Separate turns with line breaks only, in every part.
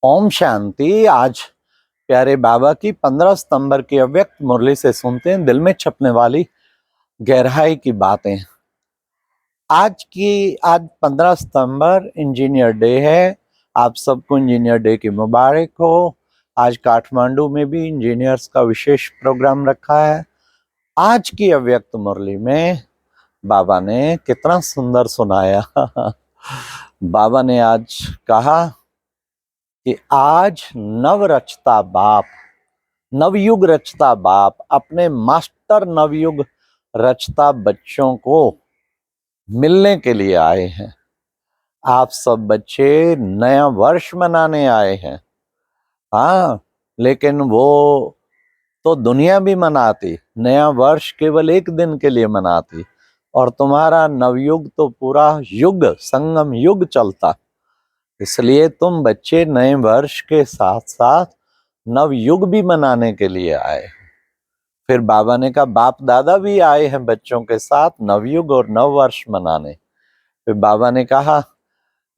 ओम शांति। आज प्यारे बाबा की 15 सितंबर की अव्यक्त मुरली से सुनते हैं दिल में छपने वाली गहराई की बातें। आज 15 सितंबर इंजीनियर डे है। आप सबको इंजीनियर डे की मुबारक हो। आज काठमांडू में भी इंजीनियर्स का विशेष प्रोग्राम रखा है। आज की अव्यक्त मुरली में बाबा ने कितना सुंदर सुनाया। बाबा ने आज कहा कि आज नव रचता बाप, नवयुग रचता बाप अपने मास्टर नवयुग रचता बच्चों को मिलने के लिए आए हैं। आप सब बच्चे नया वर्ष मनाने आए हैं। हाँ, लेकिन वो तो दुनिया भी मनाती, नया वर्ष केवल एक दिन के लिए मनाती, और तुम्हारा नवयुग तो पूरा युग, संगम युग चलता। इसलिए तुम बच्चे नए वर्ष के साथ साथ नवयुग भी मनाने के लिए आए। फिर बाबा ने कहा बाप दादा भी आए हैं बच्चों के साथ नवयुग और नव वर्ष मनाने। फिर बाबा ने कहा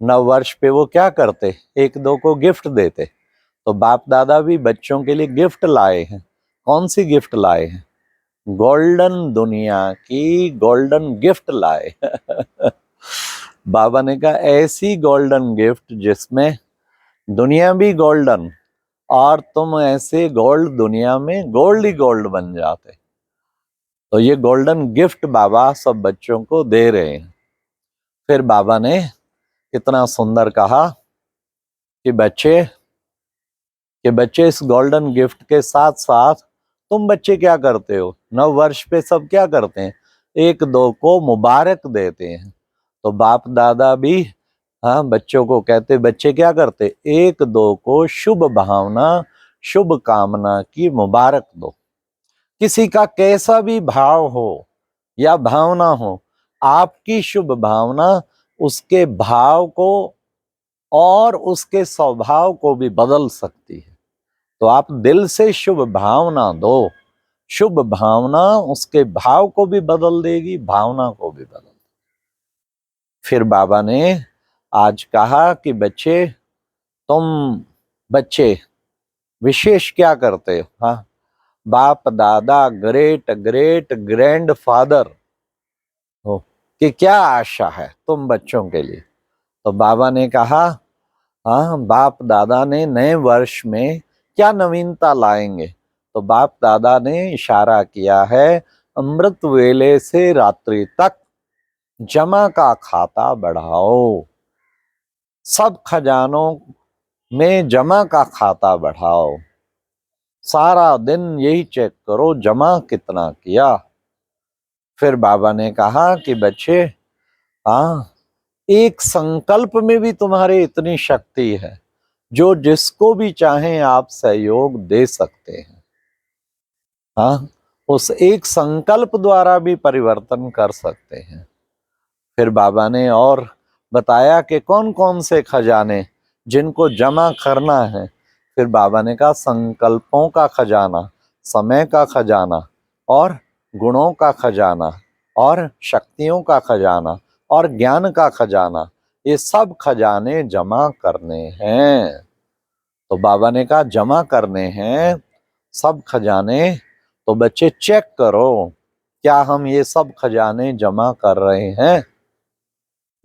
नव वर्ष पे वो क्या करते, एक दो को गिफ्ट देते। तो बाप दादा भी बच्चों के लिए गिफ्ट लाए हैं। कौन सी गिफ्ट लाए हैं? गोल्डन दुनिया की गोल्डन गिफ्ट लाए। बाबा ने कहा ऐसी गोल्डन गिफ्ट जिसमें दुनिया भी गोल्डन और तुम ऐसे गोल्ड दुनिया में गोल्ड ही गोल्ड बन जाते। तो ये गोल्डन गिफ्ट बाबा सब बच्चों को दे रहे हैं। फिर बाबा ने इतना सुंदर कहा कि बच्चे इस गोल्डन गिफ्ट के साथ साथ तुम बच्चे क्या करते हो? नव वर्ष पे सब क्या करते हैं? एक दो को मुबारक देते हैं। तो बाप दादा भी हाँ बच्चों को कहते, बच्चे क्या करते? एक दो को शुभ भावना, शुभ कामना की मुबारक दो। किसी का कैसा भी भाव हो या भावना हो, आपकी शुभ भावना उसके भाव को और उसके स्वभाव को भी बदल सकती है। तो आप दिल से शुभ भावना दो, शुभ भावना उसके भाव को भी बदल देगी, भावना को भी बदल देगी। फिर बाबा ने आज कहा कि तुम बच्चे विशेष क्या करते हो? हाँ, बाप दादा ग्रेट ग्रेट ग्रैंड फादर हो कि क्या आशा है तुम बच्चों के लिए? तो बाबा ने कहा हाँ, बाप दादा ने नए वर्ष में क्या नवीनता लाएंगे? तो बाप दादा ने इशारा किया है अमृत वेले से रात्रि तक जमा का खाता बढ़ाओ, सब खजानों में जमा का खाता बढ़ाओ, सारा दिन यही चेक करो जमा कितना किया। फिर बाबा ने कहा कि बच्चे हाँ, एक संकल्प में भी तुम्हारे इतनी शक्ति है जो जिसको भी चाहें आप सहयोग दे सकते हैं। हाँ, उस एक संकल्प द्वारा भी परिवर्तन कर सकते हैं। फिर बाबा ने और बताया कि कौन कौन से खजाने जिनको जमा करना है। फिर बाबा ने कहा संकल्पों का खजाना, समय का खजाना और गुणों का खजाना और शक्तियों का खजाना और ज्ञान का खजाना, ये सब खजाने जमा करने हैं। तो बाबा ने कहा जमा करने हैं सब खजाने, तो बच्चे चेक करो क्या हम ये सब खजाने जमा कर रहे हैं।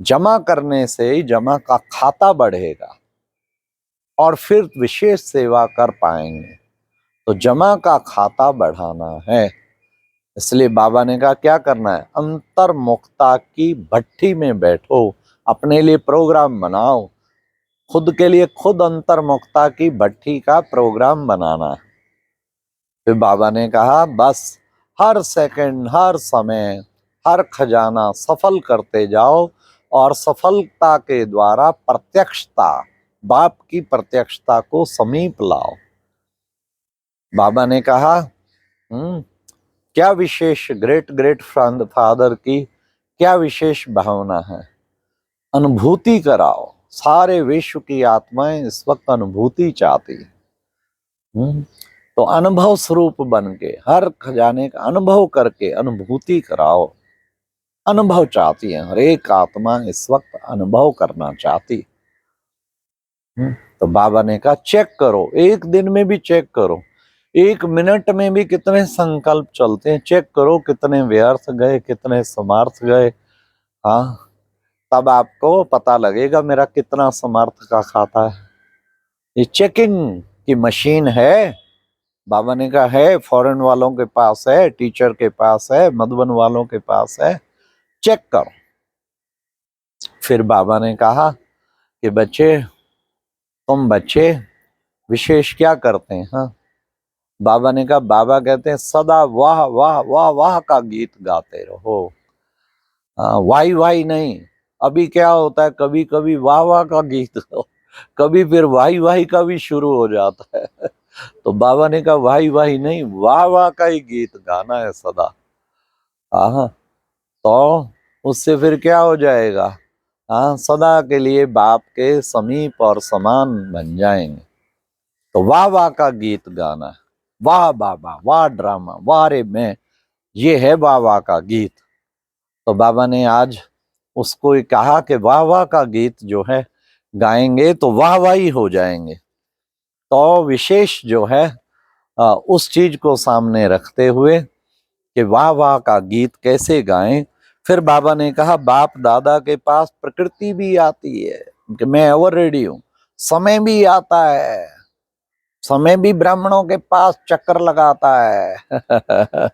जमा करने से ही जमा का खाता बढ़ेगा और फिर विशेष सेवा कर पाएंगे। तो जमा का खाता बढ़ाना है। इसलिए बाबा ने कहा क्या करना है? अंतर्मुखता की भट्टी में बैठो, अपने लिए प्रोग्राम बनाओ, खुद के लिए खुद अंतर्मुखता की भट्टी का प्रोग्राम बनाना है। फिर बाबा ने कहा बस हर सेकंड, हर समय, हर खजाना सफल करते जाओ और सफलता के द्वारा प्रत्यक्षता, बाप की प्रत्यक्षता को समीप लाओ। बाबा ने कहा क्या विशेष ग्रेट ग्रेट फादर की क्या विशेष भावना है? अनुभूति कराओ। सारे विश्व की आत्माएं इस वक्त अनुभूति चाहती है। तो अनुभव स्वरूप बन के हर खजाने का अनुभव करके अनुभूति कराओ। अनुभव चाहती है, हर एक आत्मा इस वक्त अनुभव करना चाहती है। तो बाबा ने कहा चेक करो, एक दिन में भी चेक करो, 1 मिनट में भी कितने संकल्प चलते हैं, चेक करो कितने व्यर्थ गए, कितने समर्थ गए। हाँ, तब आपको पता लगेगा मेरा कितना समर्थ का खाता है। ये चेकिंग की मशीन है। बाबा ने कहा है, फॉरेन वालों के पास है, टीचर के पास है, मधुबन वालों के पास है, चेक करो। फिर बाबा ने कहा कि बच्चे, तुम बच्चे विशेष क्या करते हैं? हाँ, बाबा ने कहा, बाबा कहते हैं सदा वाह वाह वाह वाह का गीत गाते रहो। हाँ, वाई वाई नहीं। अभी क्या होता है, कभी कभी वाह वाह का गीत कभी फिर वाई वाई का भी शुरू हो जाता है। तो बाबा ने कहा वाई वाई नहीं, वाह वाह का ही गीत गाना है सदा। हाँ, तो उससे फिर क्या हो जाएगा? हाँ, सदा के लिए बाप के समीप और समान बन जाएंगे। तो वाह वाह का गीत गाना है, वाह बाबा, वाह ड्रामा, वाह रे मैं, ये है वाह वाह का गीत। तो बाबा ने आज उसको ही कहा कि वाह वाह का गीत जो है गाएंगे तो वाह वाह ही हो जाएंगे। तो विशेष जो है उस चीज को सामने रखते हुए कि वाह वाह का गीत कैसे गाएं। फिर बाबा ने कहा बाप दादा के पास प्रकृति भी आती है कि मैं एवर रेडी हूं, समय भी आता है, समय भी ब्राह्मणों के पास चक्कर लगाता है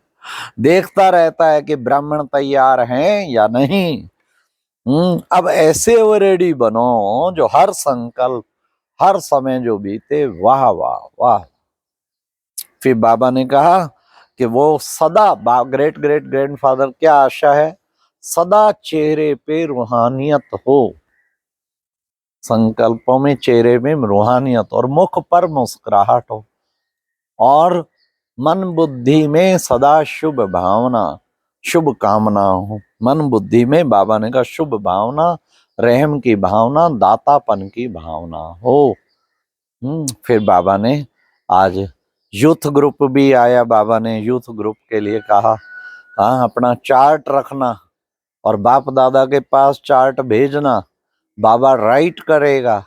देखता रहता है कि ब्राह्मण तैयार हैं या नहीं। अब ऐसे वो रेडी बनो जो हर संकल्प, हर समय जो बीते वाह वाह वाह। फिर बाबा ने कहा कि वो सदा, ग्रेट ग्रेट ग्रैंडफादर क्या आशा है, सदा चेहरे पे रूहानियत हो, संकल्पों में चेहरे में रूहानियत और मुख पर मुस्कुराहट हो, और मन बुद्धि में सदा शुभ भावना, शुभ कामना हो। मन बुद्धि में बाबा ने कहा शुभ भावना, रहम की भावना, दातापन की भावना हो। फिर बाबा ने आज यूथ ग्रुप भी आया। बाबा ने यूथ ग्रुप के लिए कहा हाँ, अपना चार्ट रखना और बाप दादा के पास चार्ट भेजना, बाबा राइट करेगा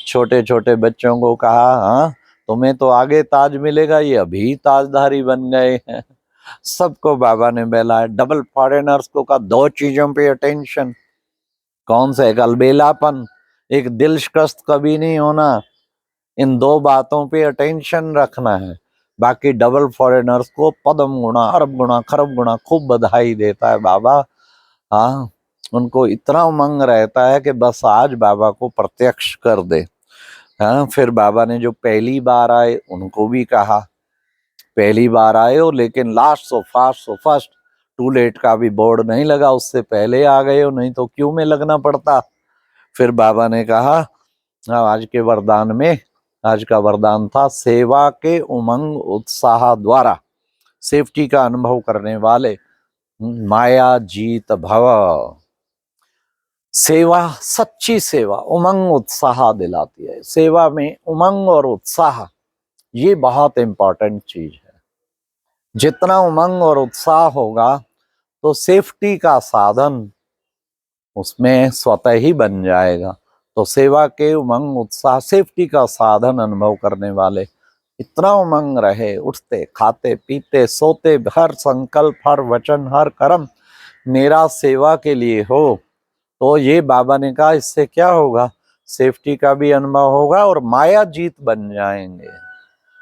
छोटे छोटे बच्चों को कहा हाँ, तुम्हें तो आगे ताज मिलेगा, ये अभी ताजधारी बन गए हैं। सबको बाबा ने बेलाया। डबल फॉरेनर्स को कहा 2 चीजों पे अटेंशन। कौन से? एक अलबेलापन, एक दिल शिकस्त कभी नहीं होना, इन 2 बातों पे अटेंशन रखना है। बाकी डबल फॉरेनर्स को पद्म गुणा, अरब गुणा, खरब गुणा खूब बधाई देता है बाबा। हाँ, उनको इतना उमंग रहता है कि बस आज बाबा को प्रत्यक्ष कर दे। हाँ, फिर बाबा ने जो पहली बार आए उनको भी कहा पहली बार आए हो लेकिन last so fast so first, too late का भी बोर्ड नहीं लगा, उससे पहले आ गए हो, नहीं तो क्यों में लगना पड़ता। फिर बाबा ने कहा आज के वरदान में, आज का वरदान था सेवा के उमंग उत्साह द्वारा सेफ्टी का अनुभव करने वाले माया जीत भव। सेवा, सच्ची सेवा उमंग उत्साह दिलाती है। सेवा में उमंग और उत्साह, ये बहुत इंपॉर्टेंट चीज है। जितना उमंग और उत्साह होगा तो सेफ्टी का साधन उसमें स्वतः ही बन जाएगा। तो सेवा के उमंग उत्साह, सेफ्टी का साधन अनुभव करने वाले इतना उमंग रहे, उठते खाते पीते सोते, हर संकल्प, हर वचन, हर कर्म मेरा सेवा के लिए हो। तो ये बाबा ने कहा इससे क्या होगा, सेफ्टी का भी अनुभव होगा और माया जीत बन जाएंगे।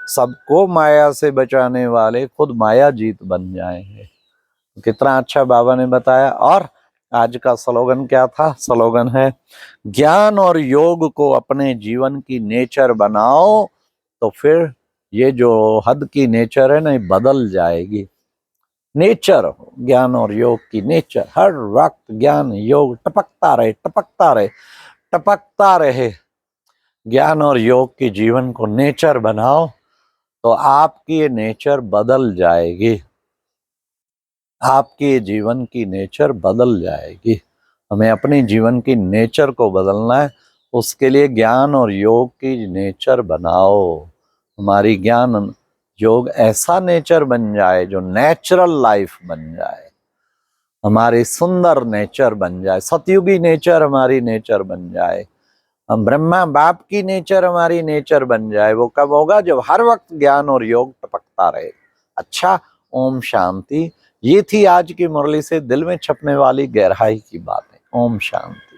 सबको माया से बचाने वाले खुद माया जीत बन जाएंगे। कितना अच्छा बाबा ने बताया। और आज का स्लोगन क्या था? स्लोगन है ज्ञान और योग को अपने जीवन की नेचर बनाओ, तो फिर ये जो हद की नेचर है ना, ये बदल जाएगी। नेचर, ज्ञान और योग की नेचर, हर वक्त ज्ञान योग टपकता रहे, टपकता रहे, टपकता रहे। ज्ञान और योग की जीवन को नेचर बनाओ तो आपकी ये नेचर बदल जाएगी, आपके जीवन की नेचर बदल जाएगी। हमें अपने जीवन की नेचर को बदलना है, उसके लिए ज्ञान और योग की नेचर बनाओ। हमारी ज्ञान योग ऐसा नेचर बन जाए जो नेचुरल लाइफ बन जाए, हमारी सुंदर नेचर बन जाए, सतयुगी नेचर हमारी नेचर बन जाए। हम ब्रह्मा बाप की नेचर हमारी नेचर बन जाए। वो कब होगा? जब हर वक्त ज्ञान और योग टपकता रहे। अच्छा, ओम शांति। ये थी आज की मुरली से दिल में छपने वाली गहराई की बातें। ओम शांति।